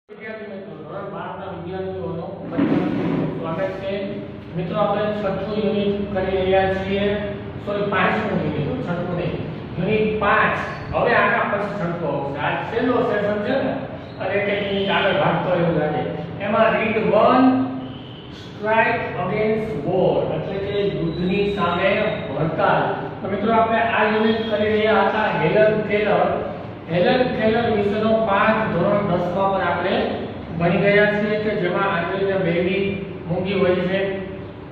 વિદ્યાર્થી મિત્રો ધોરણ 12 ના વિદ્યાર્થીઓનો બધાનું સ્વાગત છે। મિત્રો આપણે છઠ્ઠું યુનિટ કરી રહ્યા છીએ, સોરી પાંચમું યુનિટ, છઠ્ઠું નહીં, યુનિટ 5। હવે આના પછી છઠ્ઠું આવશે। આ છેલ્લો સેશન છે ને, અને કંઈક આગળ ભાગતો એવું લાગે। એમાં રીડ 1 સ્ટ્રાઇક અગેન્સ્ટ વોર, એટલે કે યુદ્ધની સામે હડતાલ। તો મિત્રો આપણે આ યુનિટ કરી રહ્યા હતા હેલન કેલર વિશેનો પાઠ ધોરણ 10 માં પણ આપણે ભણી ગયા છીએ કે જેમાં આંતરિક બેબી મૂંગી હોય છે,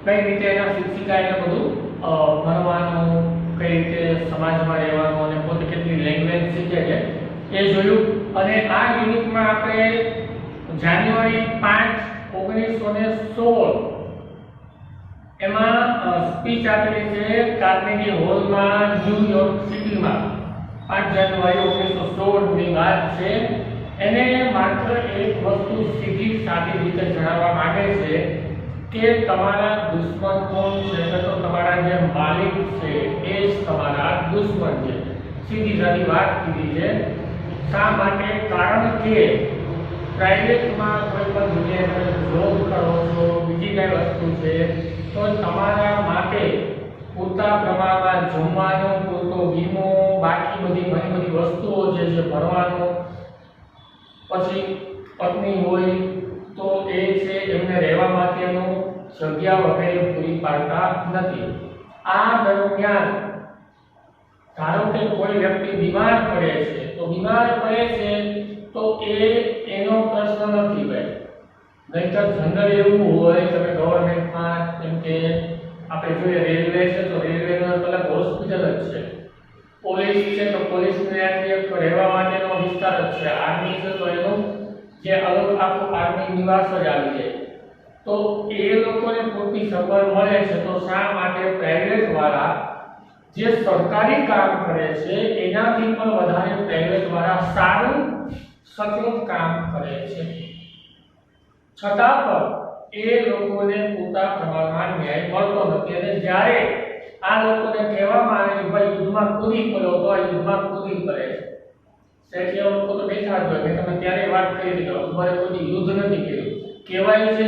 કઈ રીતે એના શિક્ષિકા એને બધું ભણવાનું, કઈ રીતે સમાજમાં રહેવાનું અને પોતે કેટલી લેંગ્વેજ શીખે છે એ જોયું। અને આ યુનિટમાં આપણે જાન્યુઆરી 5 1916 એમાં સ્પીચ આપેલી છે કાર્નેગી હોલમાં, ન્યુયોર્ક સિટીમાં। 5 જાન્યુઆરી 1916 ની વાત છે। એને માત્ર એક વસ્તુ સીધી સાદી રીતે જણાવવા માંગે છે કે તમારા દુશ્મન કોણ છે, તો તમારા જે માલિક છે એ જ તમારા દુશ્મન છે। સીધી સાદી વાત કીધી છે। શા માટે? કારણ કે પ્રાઇવેટમાં કોઈ પણ જગ્યાએ જોબ કરો છો, બીજી કઈ વસ્તુ છે, તો તમારા માટે પૂરતા પ્રમાણમાં જમવાનું, પૂરતો વીમો, બાકી બધી ઘણી બધી વસ્તુઓ છે જે ભરવાનું, પછી પત્ની હોય તો એ છે એમને રહેવા માટેનું જગ્યા વગેરે પૂરી પાડતા નથી। આ દરમિયાન ધારો કે કોઈ વ્યક્તિ બીમાર પડે છે, તો બીમાર પડે છે તો એનો પ્રશ્ન નથી ભાઈ। નહીંતર જનરલ એવું હોય, તમે ગવર્મેન્ટમાં જેમ કે આપણે જોઈએ રેલવે છે તો રેલવેનો કલાક હોસ્પિટલ જ છે, પોલીસ છે તો પોલીસને એક રહેવા માટેનો વિસ્તાર જ છે, આર્મી છે તો એનો જે અલગ આખું આર્મી નિવાસ જ આવી જાય। તો એ લોકોને પૂરતી સગવડ મળે છે, તો શા માટે પ્રાઇવેટ વાળા જે સરકારી કામ કરે છે એનાથી પણ વધારે પ્રાઇવેટ વાળા સારું સચોટ કામ કરે છે, છતાં પણ એ લોકોને પૂરતા પ્રમાણમાં ન્યાય મળતો નથી। અને જ્યારે આ લોકોને કહેવામાં આવે છે ભાઈ યુદ્ધમાં કૂદી પડો, તો આ યુદ્ધમાં કૂદી પડે છે। એટલે લોકો તો બેઠા જ હોય, મેં તમને ત્યારે વાત કરી હતી કે અકબરે કોઈ યુદ્ધ નથી કર્યું। કહેવાય છે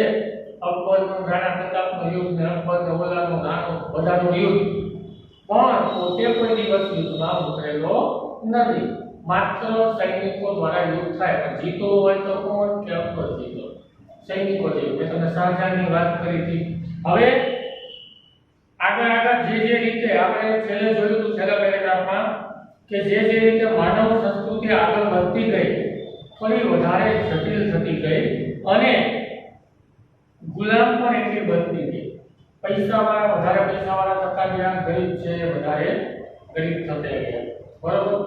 અકબરનું રાણા પ્રતાપનું યુદ્ધ ને અકબરનો ઓલાનું નાનું બધાનું યુદ્ધ, પણ પોતે કોઈ દિવસ યુદ્ધમાં ઉતરેલો નથી। માત્ર સૈનિકો દ્વારા યુદ્ધ થાય, પણ જીતો હોય તો કોણ? કે અકબર જીતો, સૈનિકો જીતો। મેં તમને શાહજહાંની વાત કરી હતી। હવે આગળ જે રીતે આપણે છેલ્લે જોયું હતું, છેલ્લા પેરેગ્રાફમાં, કે જે રીતે માનવ સંસ્કૃતિ આગળ વધતી ગઈ, થોડી વધારે જટિલ થતી ગઈ અને ગુલામ પણ એટલી બનતી ગઈ। પૈસાવાળા વધારે પૈસાવાળા થતા ગયા, ગરીબ છે વધારે ગરીબ થતા ગયા, બરોબર?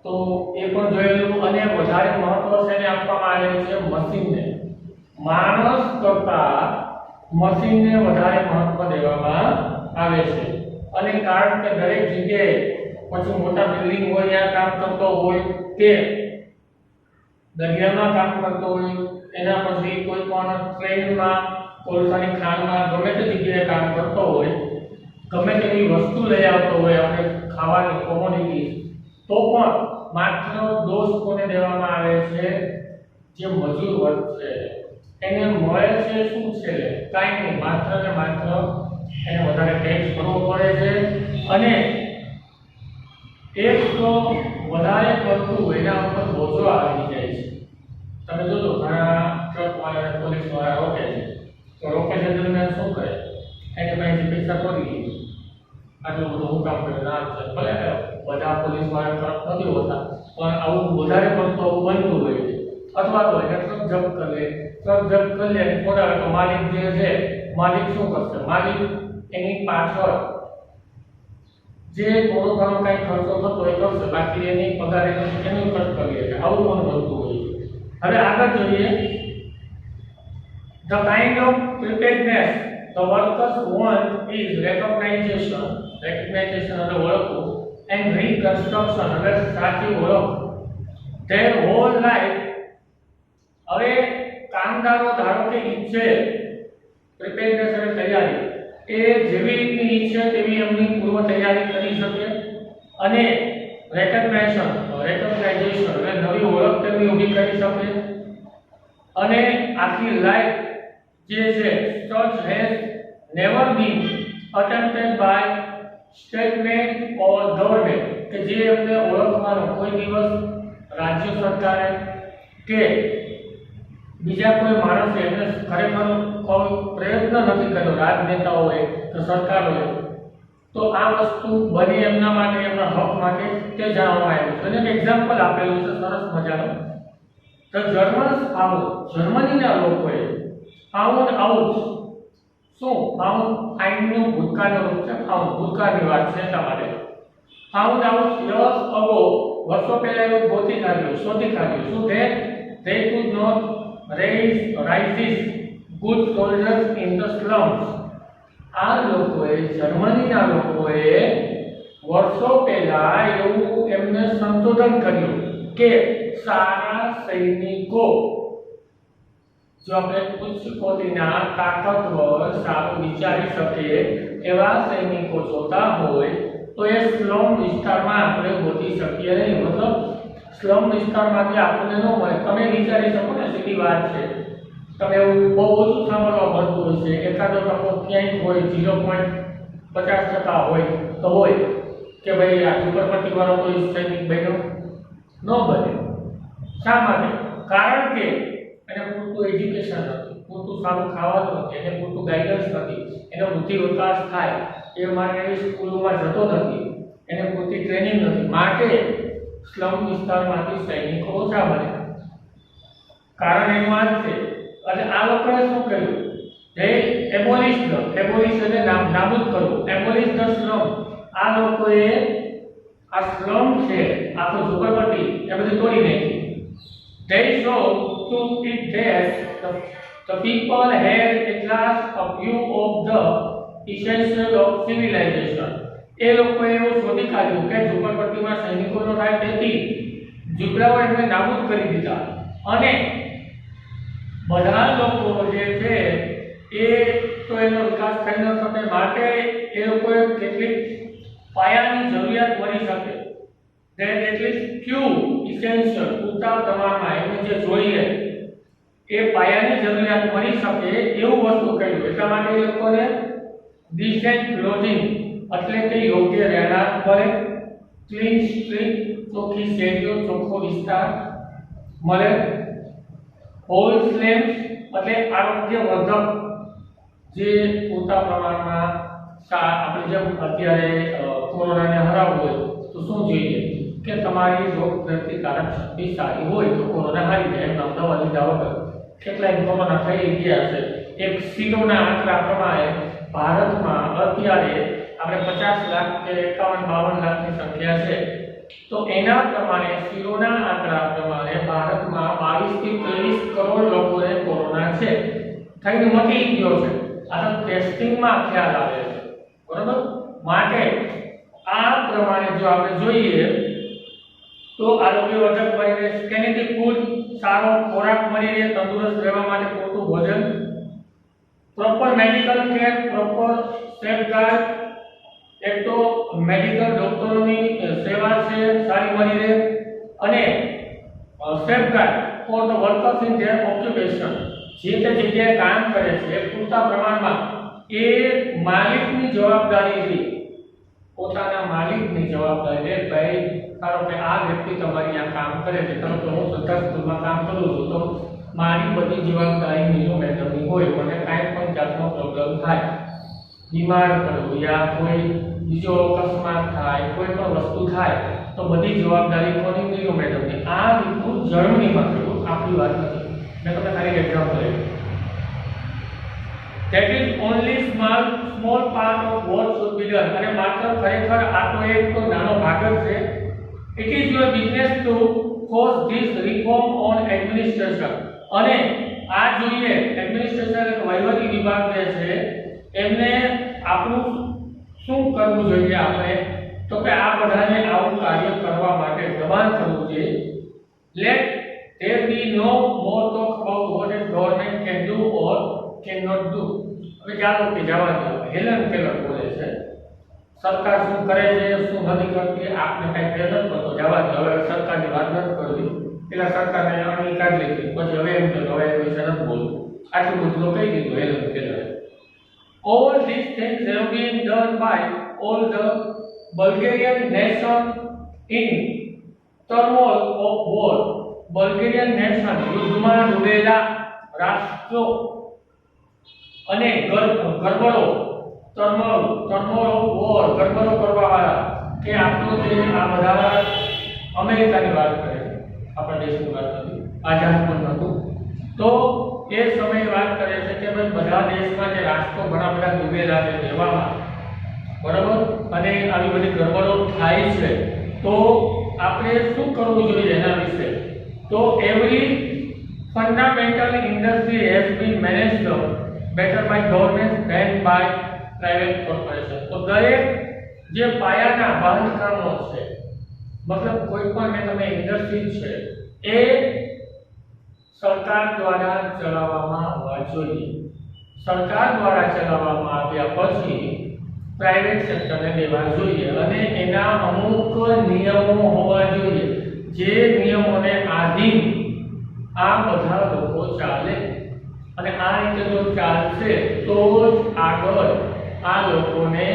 તો એ પણ જોયેલું। અને વધારે મહત્વ શેને આપવામાં આવે છે? મશીનને। માણસ કરતા મશીનને વધારે મહત્વ દેવામાં આવે છે। અને કારણ કે દરેક જગ્યાએ પછી મોટા બિલ્ડિંગ હોય ત્યાં કામ કરતો હોય, તે દરિયામાં કામ કરતો હોય, એના પછી કોઈ પણ ટ્રેનમાં, કોલસાની ખાણમાં, ગમે તે જગ્યાએ કામ કરતો હોય, ગમે તેવી વસ્તુ લઈ આવતો હોય આપણે ખાવાની કોમોડિટી, તો પણ માત્ર દોષ કોને દેવામાં આવે છે? જે મજૂર વર્ગ છે એને મળે છે શું છે? કાંઈ નહીં, માત્ર ને માત્ર એને વધારે ટેક્સ ભરવો પડે છે। અને એક તો વધારે પડતું એના ઉપર બોજો આવી જાય છે। તમે જોજો ઘણા ટ્રક વાળા, પોલીસ વાળા રોકે છે, તો રોકે છે દરમિયાન શું કરે? એને પાસેથી પૈસા ચોરી લે, આટલું બધું હું કામ કરે ના છે। ભલે બધા પોલીસ વાળા ટ્રક નથી હોતા, પણ આવું વધારે પડતું બનતું હોય છે। અથવા તો એને ટ્રક જપ્ત કરી લે, ટ્રક જપ્ત કરી લે થોડા, તો માલિક જે છે, માલિક શું કરશે? માલિક એની પાછળ જે થોડો ઘણો કઈ ખર્ચો થતો એ કરશે, બાકી એની પગાર એનું ખર્ચ કરી લે। આવું પણ બનતું હોય છે। હવે આગળ જોઈએ, the kind of preparedness the workers want is recognition એટલે ઓળખવું, and reconstruction એટલે સાચી ઓળખ, their whole life। હવે કામદારો ધારો કે ઈચ્છે, પ્રિપેરનેસ એટલે તૈયારી, એ જેવી રીતની ઈચ્છે તેવી એમની પૂર્વ તૈયારી કરી શકે, અને રેકગ્નાઇઝેશન એટલે નવી ઓળખ તેમની ઊભી કરી શકે, અને આખી લાઈફ જે છે such has never been attempted by statement or government કે જે એમને ઓળખવાનો કોઈ દિવસ રાજ્ય સરકારે કે બીજા કોઈ માણસે એમને ખરેખર કોઈ પ્રયત્ન નથી કર્યો, રાજનેતાઓએ કે સરકારોએ. તો આ વસ્તુ બની એમના માટે, એમના હક માટે તે જાણવામાં આવ્યું છે. અને એક એક્ઝામ્પલ આપેલું છે સરસ મજાનું. The Germans found, જર્મનીના લોકોએ found out, શું found, ફાઇન્ડનું ભૂતકાળનો રૂપ છે, found ભૂતકાળની વાત છે એટલા માટે. found out years ago, વર્ષો પહેલા એવું શોધી કાઢ્યું શું they could not raise good soldiers in the slums. આ લોકોએ, જર્મનીના લોકોએ વર્ષો પહેલા એવું એમને સંશોધન કર્યું કે સારા સૈનિકો, જો આપણે ઉચ્ચ કોટીના તાકાતવર સારું વિચારી શકે એવા સૈનિકો જોતા હોય તો એ સ્લમ વિસ્તારમાં આપણે ગોતી શકીએ નહીં. મતલબ સ્લમ વિસ્તારમાંથી આપણને ન મળે. તમે વિચારી શકો ને, સીધી વાત છે, તમે એવું બહુ ઓછું સાંભળવા મળતું હોય છે, એકાદો ટકો ક્યાંય હોય, 0.50% હોય તો હોય કે ભાઈ આ ઝુંપડપટ્ટીવાળો કોઈ સૈનિક બન્યો, ન બને. શા માટે? કારણ કે એને પૂરતું એજ્યુકેશન નથી, પૂરતું સારું ખાવાનું નથી, એને પૂરતું ગાઈડન્સ નથી, એનો બુદ્ધિ વિકાસ થાય એ માટે એવી સ્કૂલોમાં જતો નથી, એને પૂરતી ટ્રેનિંગ નથી. માટે સ્લમ વિસ્તારમાંથી સૈનિકો ઓછા બને. કારણ એનું આ જ છે. અને આ લોકોએ શું કર્યું? they abolished એટલે નાબૂદ કરવું, abolish the slum. આ લોકોએ આ સ્લમ છે, આખો ઝુંપડપટ્ટી એ બધી તોડી નાખી. they show to it that the people had at last a view of the essential of civilization. એ લોકોએ એવું શોધી કાઢ્યું કે ઝુંપડપટ્ટીમાં સૈનિકોનો રાજ નથી, ઝૂંપડાઓ એમને નાબૂદ કરી દીધા. અને બધા લોકો જે છે એ તો એનો વિકાસ થઈ ન શકે, માટે એ લોકોએ કેટલીક પાયાની જરૂરિયાત મળી શકે, that at least few essential, પૂરતા પ્રમાણમાં એમને જે જોઈએ એ પાયાની જરૂરિયાત મળી શકે એવું વસ્તુ કર્યું. એટલા માટે એ લોકોને decent lodging એટલે કે યોગ્ય રહેણાંક મળે, ક્લીન સ્ટ્રીટ, ચોખ્ખી શેરીઓ, ચોખ્ખો વિસ્તાર મળે, હોલ સ્લેમ્સ એટલે આરોગ્યવર્ધક જે પૂરતા પ્રમાણમાં આપણે જેમ અત્યારે કોરોનાને હરાવવું હોય તો શું જોઈએ કે તમારી રોગ પ્રતિકારક શક્તિ સારી હોય તો કોરોના હારી જાય. એમના દવા લીધા વગર કેટલાય કોરોના થઈ ગયા છે. એક સિરોના આંકડા પ્રમાણે ભારતમાં અત્યારે આપણે 50 લાખ કે 51-52 લાખની સંખ્યા છે. તો એના પ્રમાણે સિરોના આંકડા પ્રમાણે ભારતમાં 22 થી 23 કરોડ લોકોને કોરોના છે, થઈને મટી ગયો છે. આ તો ટેસ્ટિંગમાં ખ્યાલ આવે છે, બરોબર. માટે આ પ્રમાણે જો આપણે જોઈએ તો આરોગ્યવર્ધક મળી રહે, સ્કેનેટિક ફૂડ, સારો ખોરાક મળી રહે, તંદુરસ્ત રહેવા માટે પૂરતું ભોજન, proper medical care, proper safeguard, એક તો મેડિકલ ડોક્ટરોની સેવા છે સારી મળી રહે, અને safeguard for the workers in their occupation, જે તે જગ્યાએ કામ કરે છે પૂરતા પ્રમાણમાં એ માલિકની જવાબદારી છે, પોતાના માલિકની જવાબદારી છે. ભાઈ ધારો કે આ વ્યક્તિ તમારી આ કામ કરે છે, ધારો કે હું સરકાર સ્કૂલમાં કામ કરું છું તો મારી બધી જવાબદારી નીલો મેડમની હોય, મને કાંઈ પણ જાતનો પ્રોબ્લેમ થાય, બીમાર પડું યા કોઈ બીજો અકસ્માત થાય, કોઈ પણ વસ્તુ થાય તો બધી જવાબદારી કોની? નીલો મેડમની. આ રીતનું જર્મનીમાં થયું, આપણી વાત નથી. મેં તમને ખાલી એક્ઝામ્પલ આપ્યું. That is only small part of what should be done. અને માત્ર ખરેખર આ તો એક તો નાનો ભાગ જ છે. It is your business to force this reform on administration. અને આ જોઈએ એડમિનિસ્ટ્રેશન એક વહીવટી વિભાગ જે છે એમને આપણું શું કરવું જોઈએ? આપણે તો કે આ બધાને આવું કાર્ય કરવા માટે દબાણ કરવું જોઈએ. Let there be no more talk about what a government can do or cannot do. હવે ચાલો કે જવા દો. હેલન કેલર બોલે છે સરકાર શું કરે છે શું નથી કરતી આપને કઈ ફેર નથી પડતો, જવા દો. હવે સરકારની વાત નથી કરવી, પેલા સરકારને અણી કાઢી લીધી, પછી હવે એમ કે હવે આટલું બધું તો કહી દીધું Helen કેલરે. All these things have been done by all the Bulgarian nation in turmoil of war. Bulgarian nation યુદ્ધમાં ડૂબેલા રાષ્ટ્રો અને ગરબડો turmoil of war ગરબડો કરવાવાળા કે આપણો જે આ બધા અમેરિકાની વાત કરે આપણા દેશની વાત નથી આઝાદ પણ નહોતું તો એ સમયે વાત કરે છે કે ભાઈ બધા દેશમાં જે રાષ્ટ્રો ઘણા બધા ડૂબેલા છે દેવામાં બરાબર અને આવી બધી ગરબડો થાય છે તો આપણે શું કરવું જોઈએ એના વિશે તો every fundamental industry has been managed better by government than by private corporation. તો દરેક જે પાયાના બાંધકામો છે મતલબ કોઈ પણ તમે ઇન્ડસ્ટ્રી છે એ સરકાર દ્વારા ચલાવવામાં આવવા જોઈએ. સરકાર દ્વારા ચલાવવામાં આવ્યા પછી પ્રાઇવેટ સેક્ટરને દેવા જોઈએ અને એના અમુક નિયમો હોવા જોઈએ જે નિયમોને આધીન આ બધા લોકો ચાલે અને આ રીતે જો ચાલશે તો જ આગળ આ લોકોને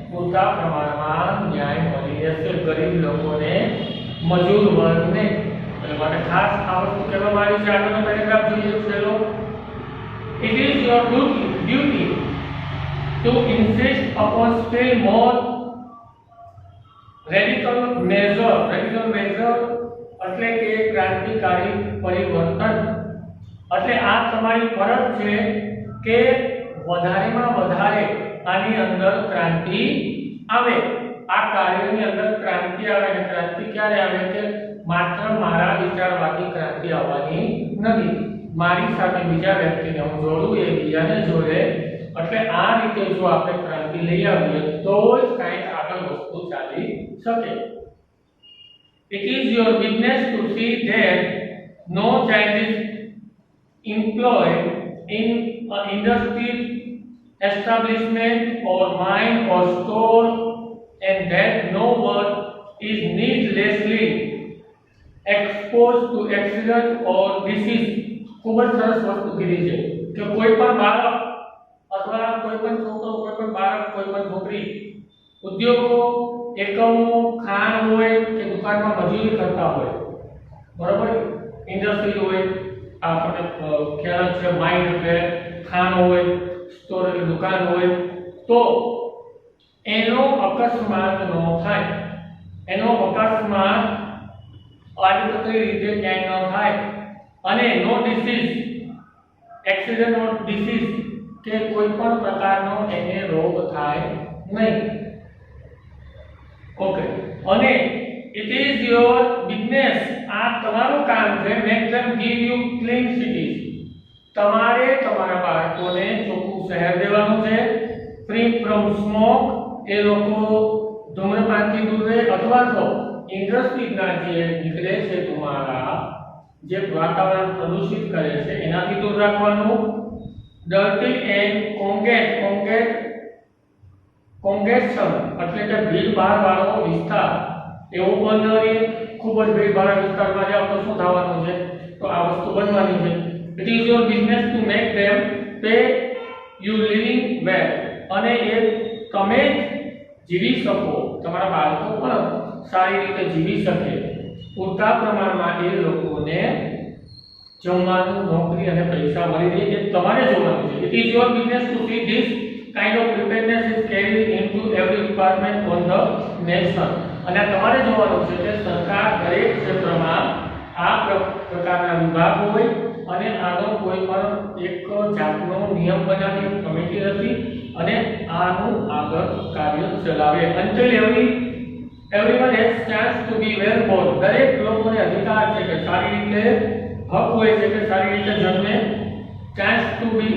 પૂરતા પ્રમાણમાં ન્યાય મળી રહેશે. ગરીબ લોકોને મજૂર વર્ગને એટલે માટે ખાસ આ વસ્તુ કહેવામાં આવી છે. આગળનો પેરેગ્રાફ જોઈએ છેલ્લો. It is your duty to insist upon still more radical measure એટલે કે ક્રાંતિકારી પરિવર્તન એટલે આ તમારી ફરજ છે કે વધારેમાં વધારે આની અંદર ક્રાંતિ આવે. આ કાર્યની અંદર ક્રાંતિ આવે અને ક્રાંતિ ક્યારે આવે કે માત્ર મારા વિચારવાદી ક્રાંતિ આવવાની નથી, મારી સાથે બીજા વ્યક્તિને હું જોડું એ બીજાને જોડે. એટલે આ રીતે જો આપણે ક્રાંતિ લઈ આવીએ તો જ કાંઈ આગળ વસ્તુ ચાલી શકે. It is your business to see that no child is employed in an industry establishment or mine or store and that no one is needlessly exposed to accident or disease. ખૂબ જ સરસ વસ્તુ કીધી છે કે કોઈ પણ બાળક અથવા કોઈ પણ છોકરો કોઈ પણ બાળક કોઈ પણ છોકરી ઉદ્યોગો એકમો ખાણ હોય કે દુકાનમાં મજૂરી કરતા હોય બરાબર ઇન્ડસ્ટ્રી હોય આપણને ખ્યાલ છે માઇન એટલે ખાણ હોય સ્ટોર એટલે દુકાન હોય તો એનો અકસ્માત ન થાય, એનો અકસ્માત આડકતરી રીતે ક્યાંય ન થાય અને નો ડિસીઝ એક્સિડન્ટ ઓર ડિસીઝ કે કોઈ પણ પ્રકારનો એને રોગ થાય નહીં. ઓકે અને ઇટ ઇઝ યોર બિઝનેસ આ તમારું કામ છે make them give you clean cities તમારે તમારા બાળકોને ચોખ્ખું શહેર દેવાનું છે. ફ્રી ફ્રોમ સ્મોક એ લોકો ધૂમ્રપાનથી દૂર રહે અથવા તો ઇન્ડસ્ટ્રીના જે નીકળે છે તમારા જે વાતાવરણ પ્રદૂષિત કરે છે એનાથી દૂર રાખવાનું. ડર્ટી એન્ડ કોંગેશન એટલે કે ભીડભાડ વાળો વિસ્તાર એવો પણ ન રહે. ખૂબ જ ભીડભાડ વિસ્તારમાં જાવ તો શું થવાનું છે તો આ વસ્તુ બનવાની છે. It is your business to make them pay you living well અને એ તમે જીવી શકો તમારા બાળકો પણ સારી રીતે જીવી શકે. પૂરતા પ્રમાણમાં એ લોકોને જમવાનું નોકરી અને પૈસા મળી રહે એ તમારે જોવાનું છે. It is your business to see this kind of preparedness is carried into every department on the nation અને તમારે જોવાનું છે કે સરકાર દરેક ક્ષેત્રમાં આ પ્રકારના વિભાગ હોય અને આનો કોઈ પણ એક જાતનો નિયમ બનાવી કમિટી હતી અને આનું આગળ કાર્ય ચલાવે. Until everyone has chance to be well born દરેક લોકોને અધિકાર છે કે સારી રીતે હક હોય છે કે સારી રીતે જન્મે. chance to be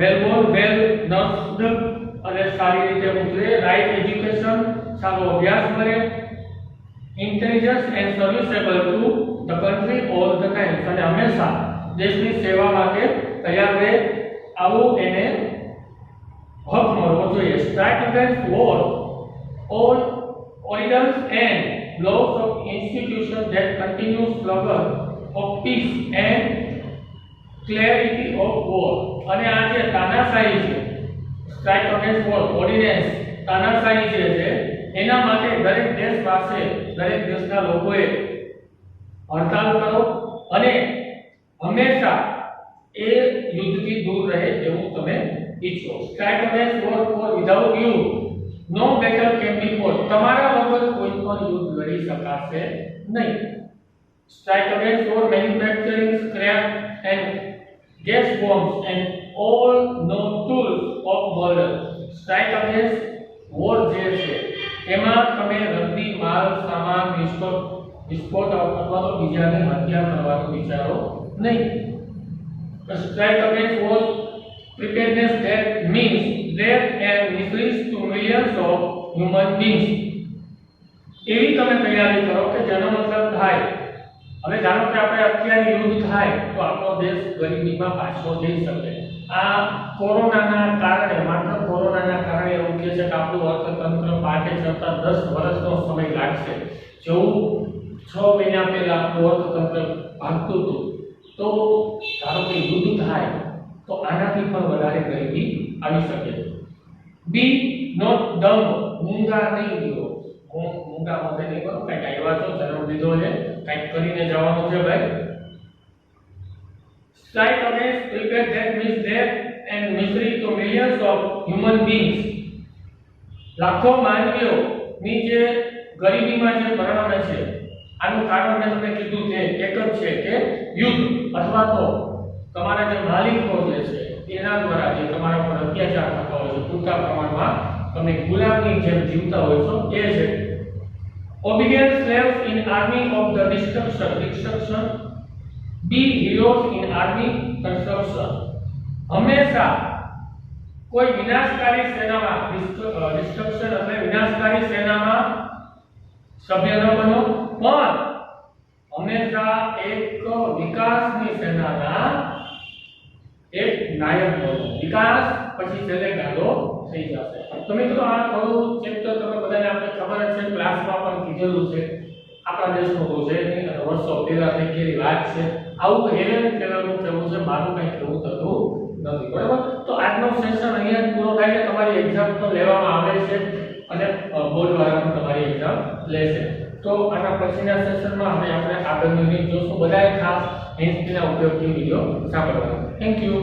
well born well nourished અને સારી રીતે ઉછરે. right education સારો અભ્યાસ કરે. intelligence and serviceable to the country all the time અને હંમેશા દેશની સેવા માટે તૈયાર રહે આવો એને હક મળવો જોઈએ. strike against war all ordinance and laws of institutions that continue struggle of peace and clarity of war. અને આ જે તાનાશાહી છે, સ્ટ્રાઇક અગેન્સ્ટ વોર, ઓર્ડિનન્સ, તાનાશાહી જે છે એના માટે દરેક દેશવાસે, દરેક દેશના લોકોએ હડતાલ કરો અને હંમેશા એ યુદ્ધથી દૂર રહે એવું તમે ઈચ્છો. Strike against war, for without you no battle can be fought. તમારા વગર કોઈ પણ યુદ્ધ લડી શકાશે નહીં. Strike against war manufacturing scrap and gas bombs and all known tools of murder. Strike against war જે છે એમાં તમે રદ્દી માલ સામાન વિસ્ફોટ અથવા તો બીજાને હત્યા કરવાનું વિચારો નહીં. Strike against war preparedness that means death and miseries to millions of human beings. એવી તમે તૈયારી કરો કે જેનો મતલબ થાય, હવે જાણો કે આપણે અત્યારે યુદ્ધ થાય તો આપણો દેશ ગરીબીમાં પાછો જઈ શકે. આ કોરોનાના કારણે, માત્ર કોરોનાના કારણે એવું કહે છે કે આપણું અર્થતંત્ર પાછે જતા 10 વર્ષનો સમય લાગશે. જેવું 6 મહિના પહેલા આપણું અર્થતંત્ર ભાગતું હતું, તો ધારો કે યુદ્ધ થાય તો આનાથી પણ વધારે ગરીબી આવી શકે. બી નોટ ડમ, મૂંગા નહીં રહ્યો. મૂંગા મોઢે નહીં કરો, કંઈક આવ્યા છો, જન્મ લીધો છે, કંઈક કરીને જવાનું છે ભાઈ. Strike against prepared that means death and misery to millions of human beings. લાખો માનવીઓની જે ગરીબીમાં જે મરણ છે, આનું કારણ મેં તમને કીધું તે એક જ છે કે યુદ્ધ અથવા તો તમારા જે માલિકો જે છે એના દ્વારા જે તમારા પર અત્યાચાર થતા હોય છે, પૂરતા પ્રમાણમાં તમે ગુલામની જેમ જીવતા હોય છો, એ છે. Obedient slaves in army of the destruction. Be heroes in army construction. હંમેશા કોઈ વિનાશકારી સેનામાં, ડિસ્ટ્રક્શન એટલે વિનાશકારી સેનામાં સભ્ય ન બનો, પણ હંમેશા એક વિકાસની સેનાના એક નાયક બનો. વિકાસ પછી છેલ્લે ગાળો થઈ જશે. તો મિત્રો આ થોડું ચેપ્ટર તમે બધાને આપણે ખબર જ છે, ક્લાસમાં પણ કીધેલું છે. આપણા દેશનું તો છે નહીં, અને વર્ષો પહેલા થઈ ગયેલી વાત છે. આવું હેલેન કેલરનું કહેવું છે, મારું કંઈ કહેવું થતું નથી. બરાબર, તો આજનો સેશન અહીંયા જ પૂરો થાય છે. તમારી એક્ઝામ તો લેવામાં આવે છે અને બોર્ડ વાળા પણ તમારી એક્ઝામ લેશે. તો આના પછીના સેશનમાં હવે આપણે આગળની રીત જોશું. બધાએ ખાસ હેન્ડસ્ફ્રીના ઉપયોગથી વિડિયો સાંભળવાનો. Thank you.